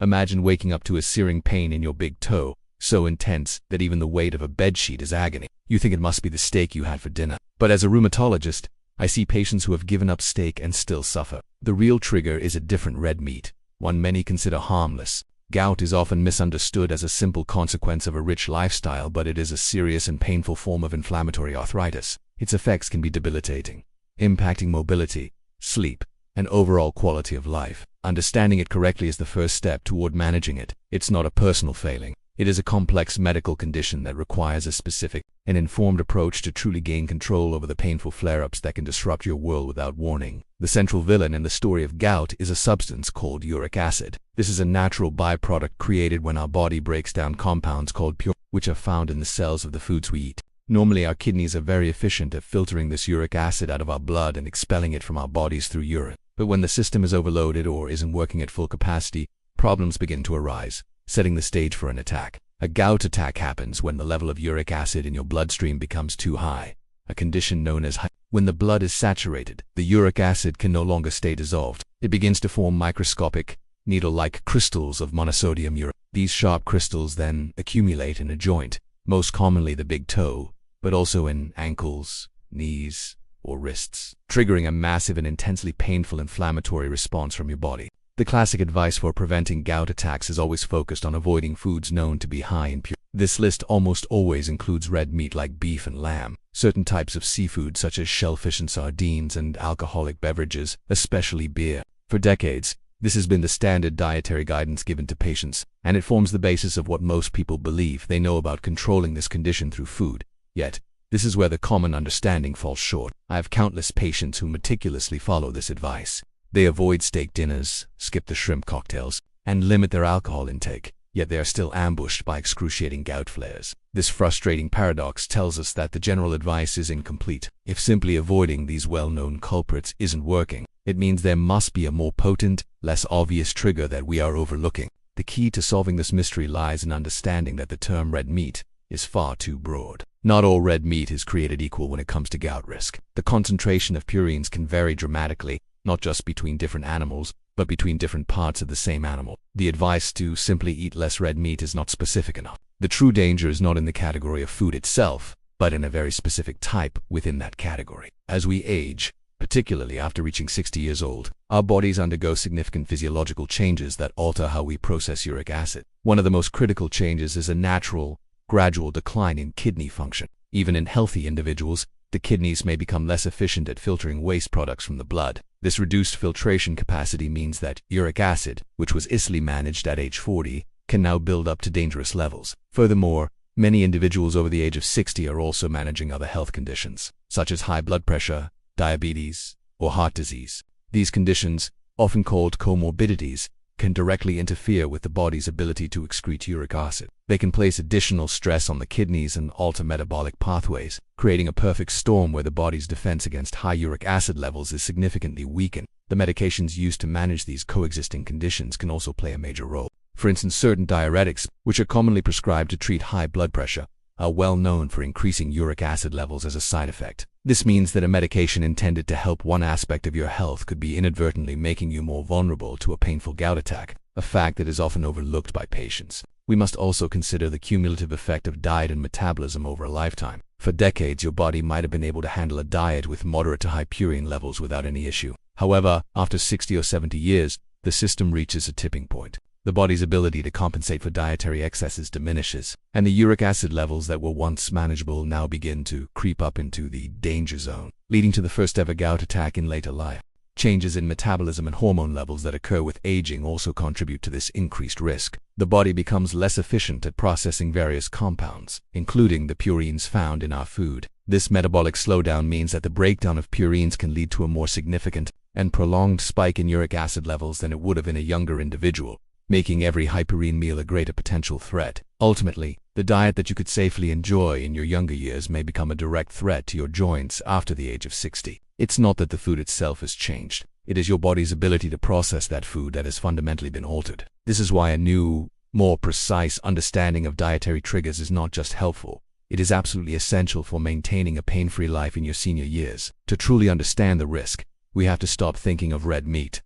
Imagine waking up to a searing pain in your big toe, so intense that even the weight of a bedsheet is agony. You think it must be the steak you had for dinner. But as a rheumatologist, I see patients who have given up steak and still suffer. The real trigger is a different red meat, one many consider harmless. Gout is often misunderstood as a simple consequence of a rich lifestyle, but it is a serious and painful form of inflammatory arthritis. Its effects can be debilitating, impacting mobility, sleep, and overall quality of life. Understanding it correctly is the first step toward managing it. It's not a personal failing. It is a complex medical condition that requires a specific and informed approach to truly gain control over the painful flare-ups that can disrupt your world without warning. The central villain in the story of gout is a substance called uric acid. This is a natural byproduct created when our body breaks down compounds called purines, which are found in the cells of the foods we eat. Normally, our kidneys are very efficient at filtering this uric acid out of our blood and expelling it from our bodies through urine. But when the system is overloaded or isn't working at full capacity, problems begin to arise, setting the stage for an attack. A gout attack happens when the level of uric acid in your bloodstream becomes too high, a condition known as when the blood is saturated, the uric acid can no longer stay dissolved. It begins to form microscopic, needle-like crystals of monosodium urate. These sharp crystals then accumulate in a joint, most commonly the big toe, but also in ankles, knees, or wrists, triggering a massive and intensely painful inflammatory response from your body. The classic advice for preventing gout attacks is always focused on avoiding foods known to be high in purines. This list almost always includes red meat like beef and lamb, certain types of seafood such as shellfish and sardines, and alcoholic beverages, especially beer. For decades, this has been the standard dietary guidance given to patients, and it forms the basis of what most people believe they know about controlling this condition through food. Yet, this is where the common understanding falls short. I have countless patients who meticulously follow this advice. They avoid steak dinners, skip the shrimp cocktails, and limit their alcohol intake, yet they are still ambushed by excruciating gout flares. This frustrating paradox tells us that the general advice is incomplete. If simply avoiding these well-known culprits isn't working, it means there must be a more potent, less obvious trigger that we are overlooking. The key to solving this mystery lies in understanding that the term red meat is far too broad. Not all red meat is created equal when it comes to gout risk. The concentration of purines can vary dramatically, not just between different animals, but between different parts of the same animal. The advice to simply eat less red meat is not specific enough. The true danger is not in the category of food itself, but in a very specific type within that category. As we age, particularly after reaching 60 years old, our bodies undergo significant physiological changes that alter how we process uric acid. One of the most critical changes is a natural, gradual decline in kidney function. Even in healthy individuals, the kidneys may become less efficient at filtering waste products from the blood. This reduced filtration capacity means that uric acid, which was easily managed at age 40, can now build up to dangerous levels. Furthermore, many individuals over the age of 60 are also managing other health conditions, such as high blood pressure, diabetes, or heart disease. These conditions, often called comorbidities, can directly interfere with the body's ability to excrete uric acid. They can place additional stress on the kidneys and alter metabolic pathways, creating a perfect storm where the body's defense against high uric acid levels is significantly weakened. The medications used to manage these coexisting conditions can also play a major role. For instance, certain diuretics, which are commonly prescribed to treat high blood pressure, are well known for increasing uric acid levels as a side effect. This means that a medication intended to help one aspect of your health could be inadvertently making you more vulnerable to a painful gout attack, a fact that is often overlooked by patients. We must also consider the cumulative effect of diet and metabolism over a lifetime. For decades, your body might have been able to handle a diet with moderate to high purine levels without any issue. However, after 60 or 70 years, the system reaches a tipping point. The body's ability to compensate for dietary excesses diminishes, and the uric acid levels that were once manageable now begin to creep up into the danger zone, leading to the first ever gout attack in later life. Changes in metabolism and hormone levels that occur with aging also contribute to this increased risk. The body becomes less efficient at processing various compounds, including the purines found in our food. This metabolic slowdown means that the breakdown of purines can lead to a more significant and prolonged spike in uric acid levels than it would have in a younger individual, making every high purine meal a greater potential threat. Ultimately, the diet that you could safely enjoy in your younger years may become a direct threat to your joints after the age of 60. It's not that the food itself has changed. It is your body's ability to process that food that has fundamentally been altered. This is why a new, more precise understanding of dietary triggers is not just helpful. It is absolutely essential for maintaining a pain-free life in your senior years. To truly understand the risk, we have to stop thinking of red meat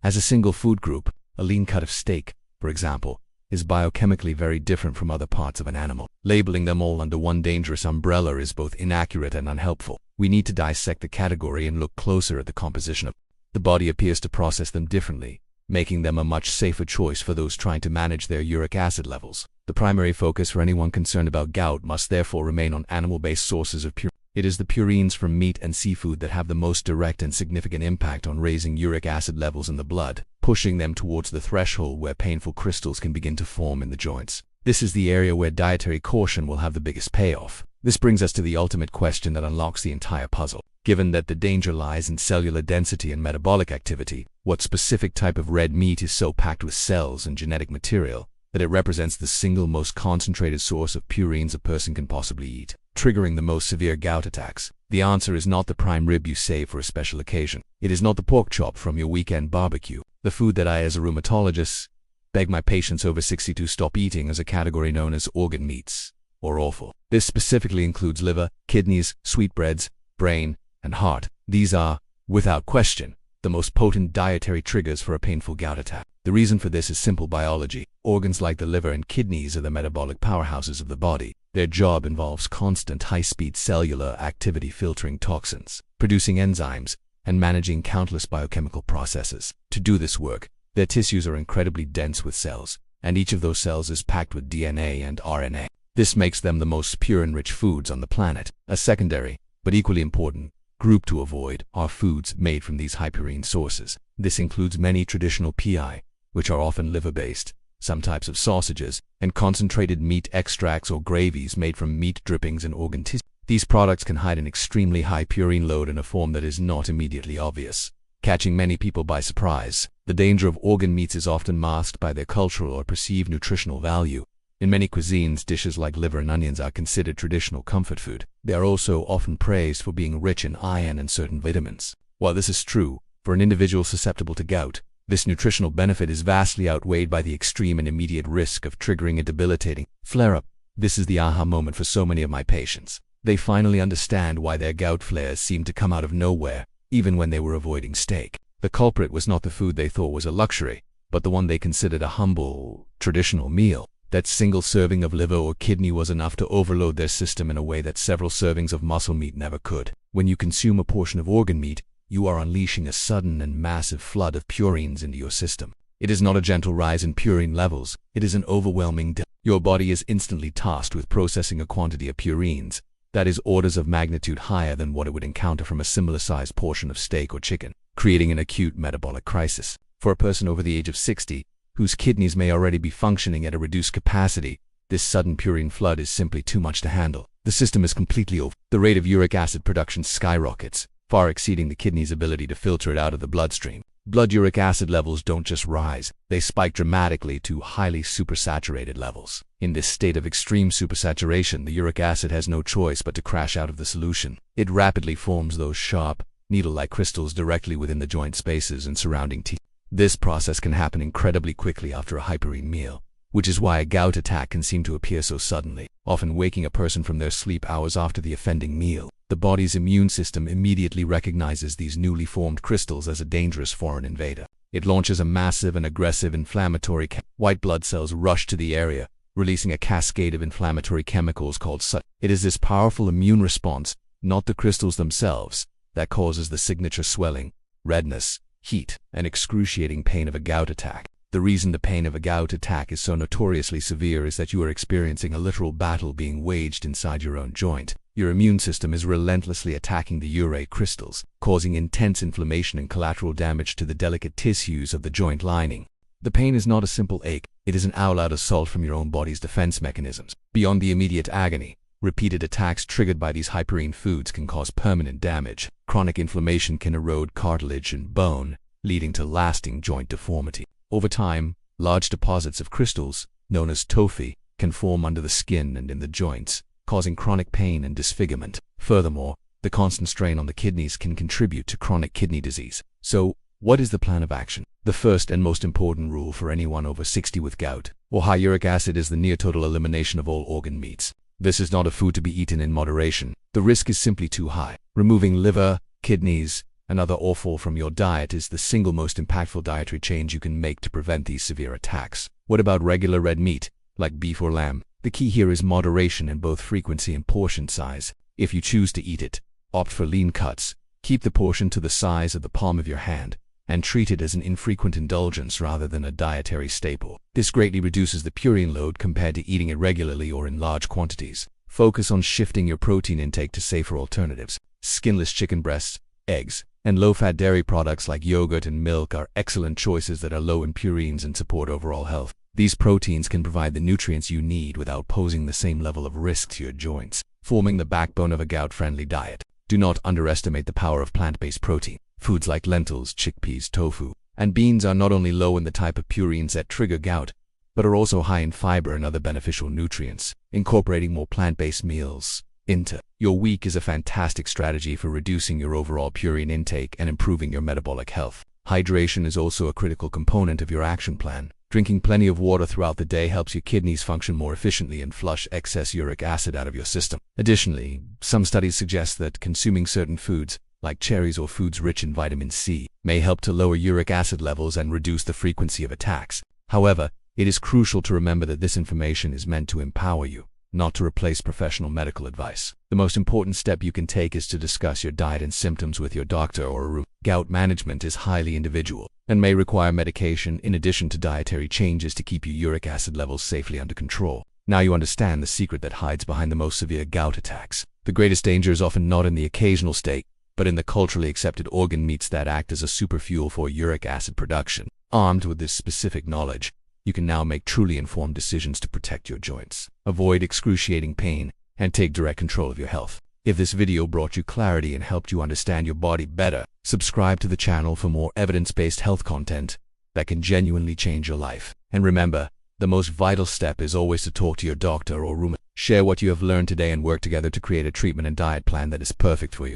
as a single food group, a lean cut of steak, for example, is biochemically very different from other parts of an animal. Labeling them all under one dangerous umbrella is both inaccurate and unhelpful. We need to dissect the category and look closer at the composition of the body appears to process them differently, making them a much safer choice for those trying to manage their uric acid levels. The primary focus for anyone concerned about gout must therefore remain on animal-based sources of purine. It is the purines from meat and seafood that have the most direct and significant impact on raising uric acid levels in the blood, pushing them towards the threshold where painful crystals can begin to form in the joints. This is the area where dietary caution will have the biggest payoff. This brings us to the ultimate question that unlocks the entire puzzle. Given that the danger lies in cellular density and metabolic activity, what specific type of red meat is so packed with cells and genetic material that it represents the single most concentrated source of purines a person can possibly eat, triggering the most severe gout attacks? The answer is not the prime rib you save for a special occasion. It is not the pork chop from your weekend barbecue. The food that I, as a rheumatologist, beg my patients over 60 to stop eating is a category known as organ meats, or offal. This specifically includes liver, kidneys, sweetbreads, brain, and heart. These are, without question, the most potent dietary triggers for a painful gout attack. The reason for this is simple biology. Organs like the liver and kidneys are the metabolic powerhouses of the body. Their job involves constant high-speed cellular activity filtering toxins, producing enzymes, and managing countless biochemical processes. To do this work, their tissues are incredibly dense with cells, and each of those cells is packed with DNA and RNA. This makes them the most purine-rich foods on the planet. A secondary, but equally important, group to avoid are foods made from these high purine sources. This includes many traditional plea, which are often liver-based, some types of sausages, and concentrated meat extracts or gravies made from meat drippings and organ tissue. These products can hide an extremely high purine load in a form that is not immediately obvious, catching many people by surprise. The danger of organ meats is often masked by their cultural or perceived nutritional value. In many cuisines, dishes like liver and onions are considered traditional comfort food. They are also often praised for being rich in iron and certain vitamins. While this is true, for an individual susceptible to gout, this nutritional benefit is vastly outweighed by the extreme and immediate risk of triggering a debilitating flare-up. This is the aha moment for so many of my patients. They finally understand why their gout flares seem to come out of nowhere, even when they were avoiding steak. The culprit was not the food they thought was a luxury, but the one they considered a humble, traditional meal. That single serving of liver or kidney was enough to overload their system in a way that several servings of muscle meat never could. When you consume a portion of organ meat, you are unleashing a sudden and massive flood of purines into your system. It is not a gentle rise in purine levels, it is an overwhelming Your body is instantly tasked with processing a quantity of purines that is orders of magnitude higher than what it would encounter from a similar-sized portion of steak or chicken, creating an acute metabolic crisis. For a person over the age of 60, whose kidneys may already be functioning at a reduced capacity, this sudden purine flood is simply too much to handle. The system is completely over. The rate of uric acid production skyrockets, far exceeding the kidney's ability to filter it out of the bloodstream. Blood uric acid levels don't just rise, they spike dramatically to highly supersaturated levels. In this state of extreme supersaturation, the uric acid has no choice but to crash out of the solution. It rapidly forms those sharp, needle-like crystals directly within the joint spaces and surrounding teeth. This process can happen incredibly quickly after a hyperine meal, which is why a gout attack can seem to appear so suddenly, often waking a person from their sleep hours after the offending meal. The body's immune system immediately recognizes these newly formed crystals as a dangerous foreign invader. It launches a massive and aggressive inflammatory white blood cells rush to the area, releasing a cascade of inflammatory chemicals called SUT. It is this powerful immune response, not the crystals themselves, that causes the signature swelling, redness, heat, and excruciating pain of a gout attack. The reason the pain of a gout attack is so notoriously severe is that you are experiencing a literal battle being waged inside your own joint. Your immune system is relentlessly attacking the urate crystals, causing intense inflammation and collateral damage to the delicate tissues of the joint lining. The pain is not a simple ache, it is an all-out assault from your own body's defense mechanisms. Beyond the immediate agony, repeated attacks triggered by these hyperine foods can cause permanent damage. Chronic inflammation can erode cartilage and bone, leading to lasting joint deformity. Over time, large deposits of crystals, known as tophi, can form under the skin and in the joints, causing chronic pain and disfigurement. Furthermore, the constant strain on the kidneys can contribute to chronic kidney disease. So, what is the plan of action? The first and most important rule for anyone over 60 with gout or high uric acid is the near-total elimination of all organ meats. This is not a food to be eaten in moderation. The risk is simply too high. Removing liver, kidneys, and other offal from your diet is the single most impactful dietary change you can make to prevent these severe attacks. What about regular red meat, like beef or lamb? The key here is moderation in both frequency and portion size. If you choose to eat it, opt for lean cuts, keep the portion to the size of the palm of your hand, and treat it as an infrequent indulgence rather than a dietary staple. This greatly reduces the purine load compared to eating it regularly or in large quantities. Focus on shifting your protein intake to safer alternatives. Skinless chicken breasts, eggs, and low-fat dairy products like yogurt and milk are excellent choices that are low in purines and support overall health. These proteins can provide the nutrients you need without posing the same level of risk to your joints, forming the backbone of a gout-friendly diet. Do not underestimate the power of plant-based protein. Foods like lentils, chickpeas, tofu, and beans are not only low in the type of purines that trigger gout, but are also high in fiber and other beneficial nutrients. Incorporating more plant-based meals into your week is a fantastic strategy for reducing your overall purine intake and improving your metabolic health. Hydration is also a critical component of your action plan. Drinking plenty of water throughout the day helps your kidneys function more efficiently and flush excess uric acid out of your system. Additionally, some studies suggest that consuming certain foods, like cherries or foods rich in vitamin C, may help to lower uric acid levels and reduce the frequency of attacks. However, it is crucial to remember that this information is meant to empower you, not to replace professional medical advice. The most important step you can take is to discuss your diet and symptoms with your doctor or a rheumatologist. Gout management is highly individual and may require medication in addition to dietary changes to keep your uric acid levels safely under control. Now you understand the secret that hides behind the most severe gout attacks. The greatest danger is often not in the occasional state, but in the culturally accepted organ meats that act as a superfuel for uric acid production. Armed with this specific knowledge, you can now make truly informed decisions to protect your joints, avoid excruciating pain, and take direct control of your health. If this video brought you clarity and helped you understand your body better, subscribe to the channel for more evidence-based health content that can genuinely change your life. And remember, the most vital step is always to talk to your doctor or rheumatologist. Share what you have learned today and work together to create a treatment and diet plan that is perfect for you.